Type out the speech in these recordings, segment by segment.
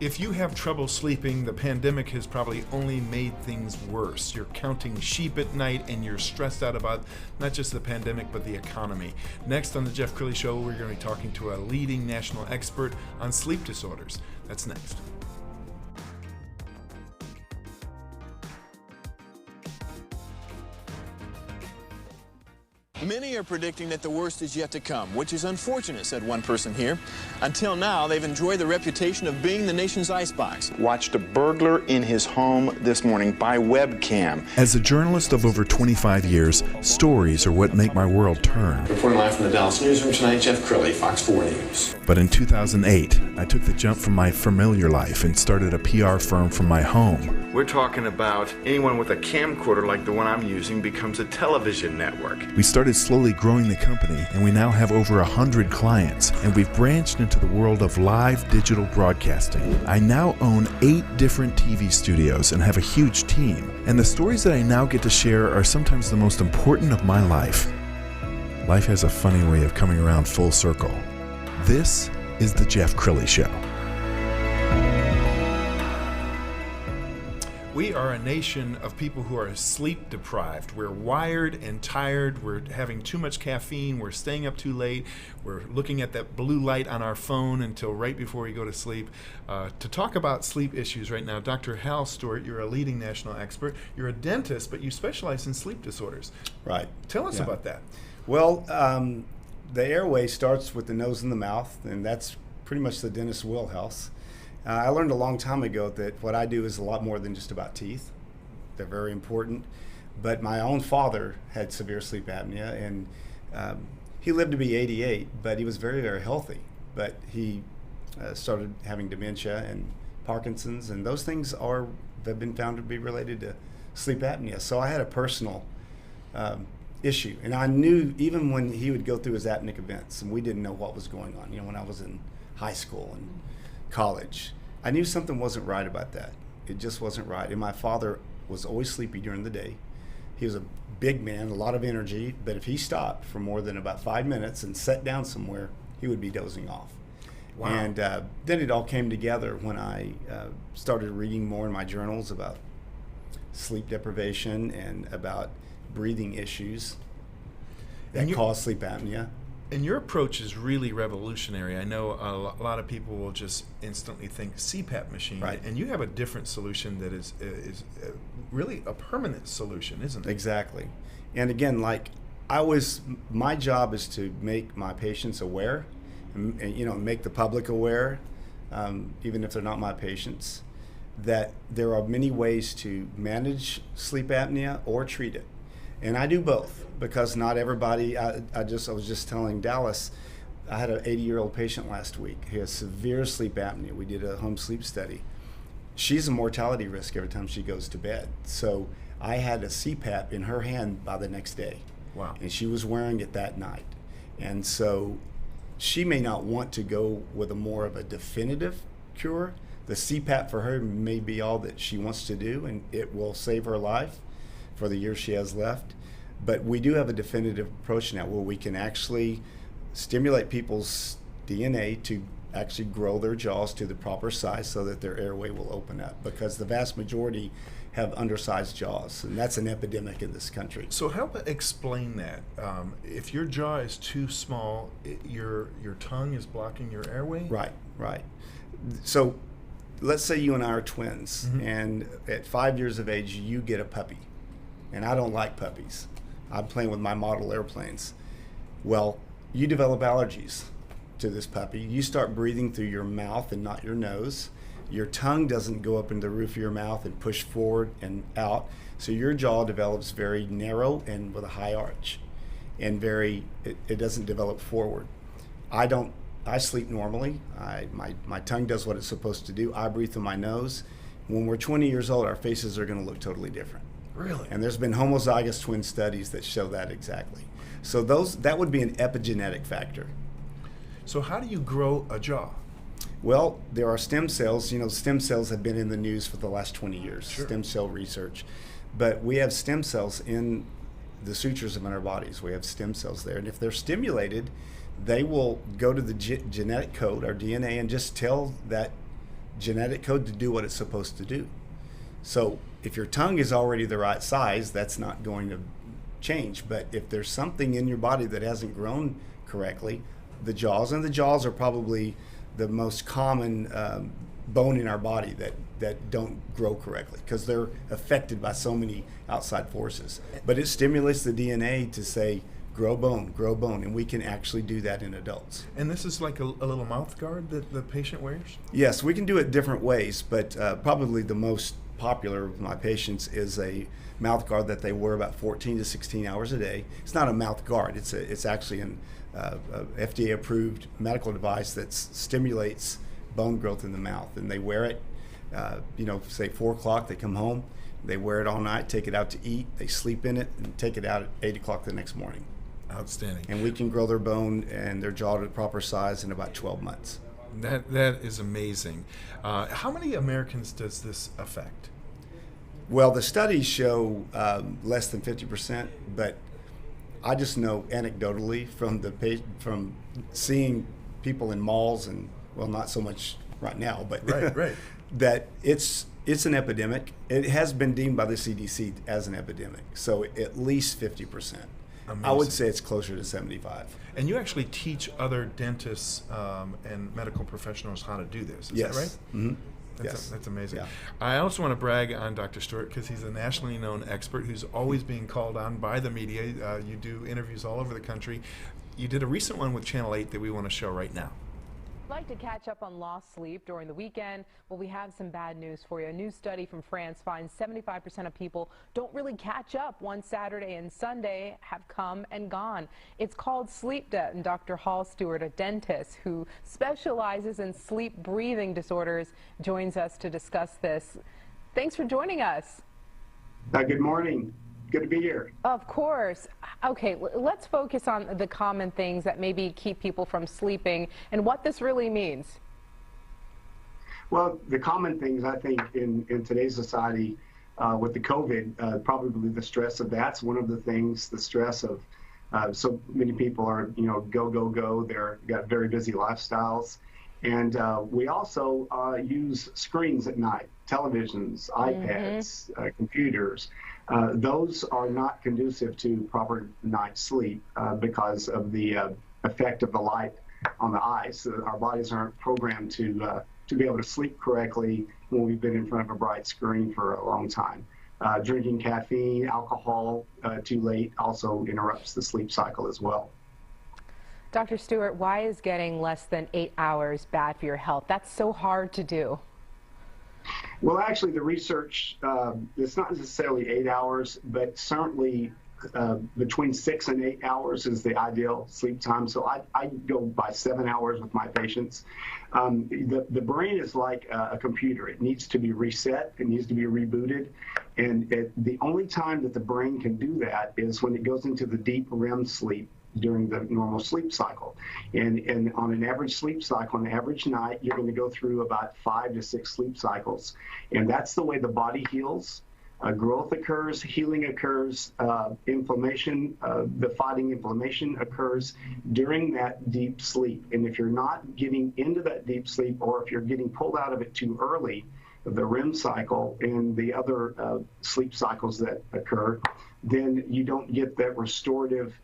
If you have trouble sleeping, the pandemic has probably only made things worse. You're counting sheep at night and you're stressed out about not just the pandemic, but the economy. Next on the Jeff Crilley Show, we're going to be talking to a leading national expert on sleep disorders. That's next. Many are predicting that the worst is yet to come, which is unfortunate, said one person here. Until now, they've enjoyed the reputation of being the nation's icebox. Watched a burglar in his home this morning by webcam. As a journalist of over 25 years, stories are what make my world turn. Reporting live from the Dallas newsroom tonight, Jeff Crilley, Fox 4 News. But in 2008, I took the jump from my familiar life and started a PR firm from my home. We're talking about anyone with a camcorder like the one I'm using becomes a television network. We started slowly growing the company, and we now have over 100 clients, and we've branched into the world of live digital broadcasting. I now own 8 different TV studios and have a huge team, and the stories that I now get to share are sometimes the most important of my life. Life has a funny way of coming around full circle. This is the Jeff Crilley Show. We are a nation of people who are sleep deprived. We're wired and tired. We're having too much caffeine. We're staying up too late. We're looking at that blue light on our phone until right before we go to sleep. To talk about sleep issues right now, Dr. Hal Stewart, you're a leading national expert. You're a dentist, but you specialize in sleep disorders. Right. Tell us about that. Well, the airway starts with the nose and the mouth, and that's pretty much the dentist's wheelhouse. I learned a long time ago that what I do is a lot more than just about teeth. They're very important. But my own father had severe sleep apnea, and he lived to be 88, but he was very, very healthy. But he started having dementia and Parkinson's, and those things have been found to be related to sleep apnea. So I had a personal issue, and I knew even when he would go through his apneic events, and we didn't know what was going on. You know, when I was in high school and college, I knew something wasn't right about that. It just wasn't right. And my father was always sleepy during the day. He was a big man, a lot of energy, but if he stopped for more than about 5 minutes and sat down somewhere, he would be dozing off. Wow. And then it all came together when I started reading more in my journals about sleep deprivation and about breathing issues that cause sleep apnea. And your approach is really revolutionary. I know a lot of people will just instantly think CPAP machine, right. And you have a different solution that is really a permanent solution, isn't it? Exactly. And again, my job is to make my patients aware, and make the public aware, even if they're not my patients, that there are many ways to manage sleep apnea or treat it. And I do both, because not everybody, I was just telling Dallas, I had an 80-year-old patient last week. He has severe sleep apnea. We did a home sleep study. She's a mortality risk every time she goes to bed. So I had a CPAP in her hand by the next day. Wow. And she was wearing it that night. And so she may not want to go with a more of a definitive cure. The CPAP for her may be all that she wants to do, and it will save her life for the years she has left. But we do have a definitive approach now where we can actually stimulate people's DNA to actually grow their jaws to the proper size so that their airway will open up, because the vast majority have undersized jaws, and that's an epidemic in this country. So help explain that. If your jaw is too small, your tongue is blocking your airway? Right. So let's say you and I are twins, mm-hmm. and at 5 years of age, you get a puppy. And I don't like puppies. I'm playing with my model airplanes. Well, you develop allergies to this puppy. You start breathing through your mouth and not your nose. Your tongue doesn't go up into the roof of your mouth and push forward and out. So your jaw develops very narrow and with a high arch, and it doesn't develop forward. I sleep normally. My tongue does what it's supposed to do. I breathe through my nose. When we're 20 years old, our faces are going to look totally different. Really? And there's been homozygous twin studies that show that exactly. So that would be an epigenetic factor. So how do you grow a jaw? Well, there are stem cells. Stem cells have been in the news for the last 20 years, Sure. Stem cell research. But we have stem cells in the sutures of our bodies. We have stem cells there. And if they're stimulated, they will go to the genetic code, our DNA, and just tell that genetic code to do what it's supposed to do. So if your tongue is already the right size, that's not going to change. But if there's something in your body that hasn't grown correctly, the jaws are probably the most common bone in our body that don't grow correctly because they're affected by so many outside forces. But it stimulates the DNA to say, grow bone, and we can actually do that in adults. And this is like a little mouth guard that the patient wears? Yes, we can do it different ways, but probably the most popular with my patients is a mouth guard that they wear about 14 to 16 hours a day. It's not a mouth guard. It's actually an FDA-approved medical device that stimulates bone growth in the mouth, and they wear it. Say 4 o'clock, they come home, they wear it all night, take it out to eat, they sleep in it, and take it out at 8 o'clock the next morning. Outstanding. And we can grow their bone and their jaw to the proper size in about 12 months. That is amazing. How many Americans does this affect? Well, the studies show less than 50%, but I just know anecdotally from seeing people in malls and, well, not so much right now, but right. that it's an epidemic. It has been deemed by the CDC as an epidemic, so at least 50%. Amazing. I would say it's closer to 75. And you actually teach other dentists and medical professionals how to do this, is Yes. that right? Mm-hmm. That's amazing. Yeah. I also want to brag on Dr. Stewart because he's a nationally known expert who's always being called on by the media. You do interviews all over the country. You did a recent one with Channel 8 that we want to show right now. Like to catch up on lost sleep during the weekend? Well, we have some bad news for you. A new study from France finds 75% of people don't really catch up once Saturday and Sunday have come and gone. It's called sleep debt, and Dr. Hal Stewart, a dentist who specializes in sleep breathing disorders, joins us to discuss this. Thanks for joining us. Good morning. Good to be here. Of course. Okay, let's focus on the common things that maybe keep people from sleeping and what this really means. Well, the common things, I think, in today's society with the COVID, probably the stress of that's one of the things, the stress of so many people are, go. They're got very busy lifestyles. And we also use screens at night, televisions, iPads, computers. Those are not conducive to proper night's sleep because of the effect of the light on the eyes. So our bodies aren't programmed to be able to sleep correctly when we've been in front of a bright screen for a long time. Drinking caffeine, alcohol too late also interrupts the sleep cycle as well. Dr. Stewart, why is getting less than 8 hours bad for your health? That's so hard to do. Well, actually, the research, it's not necessarily 8 hours, but certainly between 6 and 8 hours is the ideal sleep time. So I go by 7 hours with my patients. The brain is like a computer. It needs to be reset. It needs to be rebooted. And the only time that the brain can do that is when it goes into the deep REM sleep during the normal sleep cycle. And on an average sleep cycle, on an average night, you're going to go through about 5 to 6 sleep cycles. And that's the way the body heals. Growth occurs, healing occurs, inflammation, the fighting inflammation occurs during that deep sleep. And if you're not getting into that deep sleep, or if you're getting pulled out of it too early, the REM cycle and the other sleep cycles that occur, then you don't get that restorative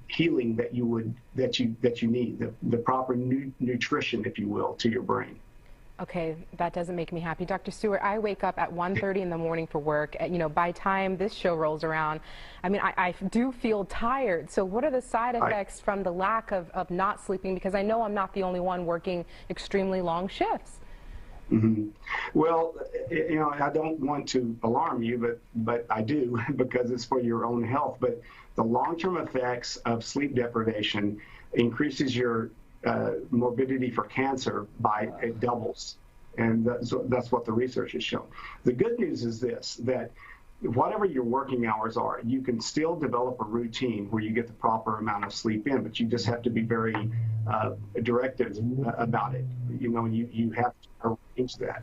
healing that you need, the proper nutrition, if you will, to your brain. Okay, that doesn't make me happy. Dr. Stewart, I wake up at 1:30 in the morning for work. By time this show rolls around, I do feel tired. So what are the side effects from the lack of not sleeping? Because I know I'm not the only one working extremely long shifts. Mm-hmm. Well, I don't want to alarm you, but I do because it's for your own health. But the long-term effects of sleep deprivation increases your morbidity for cancer by it doubles, and that's what the research has shown. The good news is this, that whatever your working hours are, you can still develop a routine where you get the proper amount of sleep in, but you just have to be very directive about it. You have to arrange that.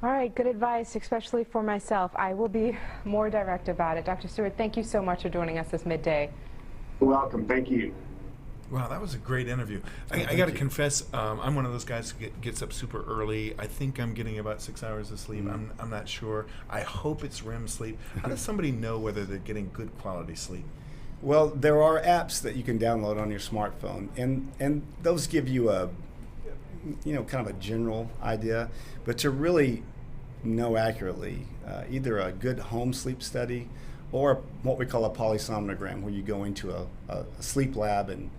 All right, good advice, especially for myself. I will be more direct about it. Dr. Stewart, thank you so much for joining us this midday. Welcome. Thank you. Wow, that was a great interview. I got to confess, I'm one of those guys who gets up super early. I think I'm getting about 6 hours of sleep. I'm not sure. I hope it's REM sleep. How does somebody know whether they're getting good quality sleep? Well, there are apps that you can download on your smartphone, and those give you a, kind of a general idea. But to really know accurately, either a good home sleep study or what we call a polysomnogram, where you go into a sleep lab and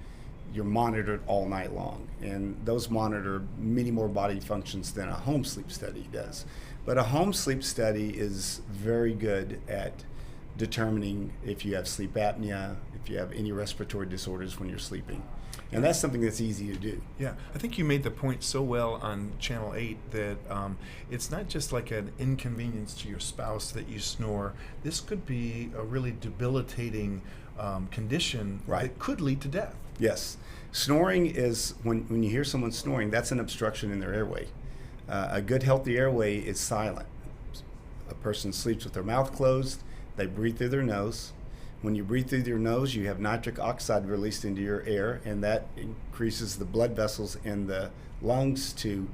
you're monitored all night long. And those monitor many more body functions than a home sleep study does. But a home sleep study is very good at determining if you have sleep apnea, if you have any respiratory disorders when you're sleeping. And that's something that's easy to do. Yeah, I think you made the point so well on Channel 8 that it's not just like an inconvenience to your spouse that you snore. This could be a really debilitating condition that could lead to death. Yes. Snoring is, when you hear someone snoring, that's an obstruction in their airway. A good, healthy airway is silent. A person sleeps with their mouth closed. They breathe through their nose. When you breathe through your nose, you have nitric oxide released into your air, and that increases the blood vessels in the lungs to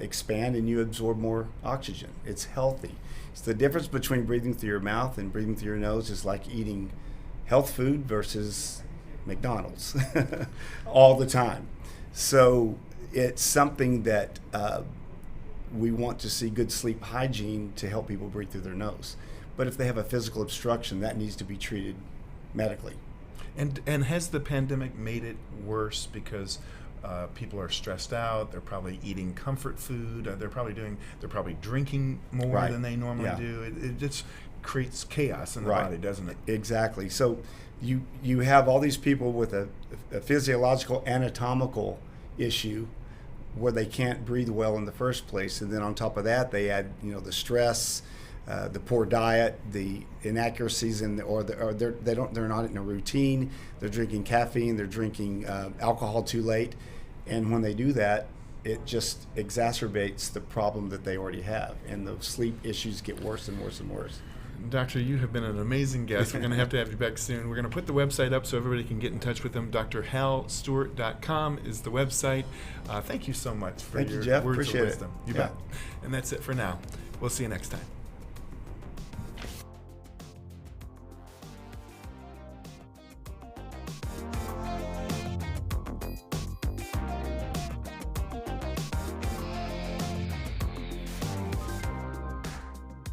expand, and you absorb more oxygen. It's healthy. So the difference between breathing through your mouth and breathing through your nose is like eating health food versus McDonald's all the time. So it's something that we want to see good sleep hygiene to help people breathe through their nose. But if they have a physical obstruction, that needs to be treated medically. And has the pandemic made it worse because people are stressed out? They're probably eating comfort food. They're probably drinking more than they normally do. It just creates chaos in the body, doesn't it? Exactly. So you have all these people with a physiological, anatomical issue where they can't breathe well in the first place, and then on top of that, they add the stress, the poor diet, the inaccuracies, they're not in a routine. They're drinking caffeine, they're drinking alcohol too late, and when they do that, it just exacerbates the problem that they already have, and the sleep issues get worse and worse and worse. Doctor, you have been an amazing guest. We're going to have you back soon. We're going to put the website up so everybody can get in touch with them. drhalstewart.com is the website. Thank you so much for your Jeff. words Appreciate of wisdom. it. You bet. And that's it for now. We'll see you next time.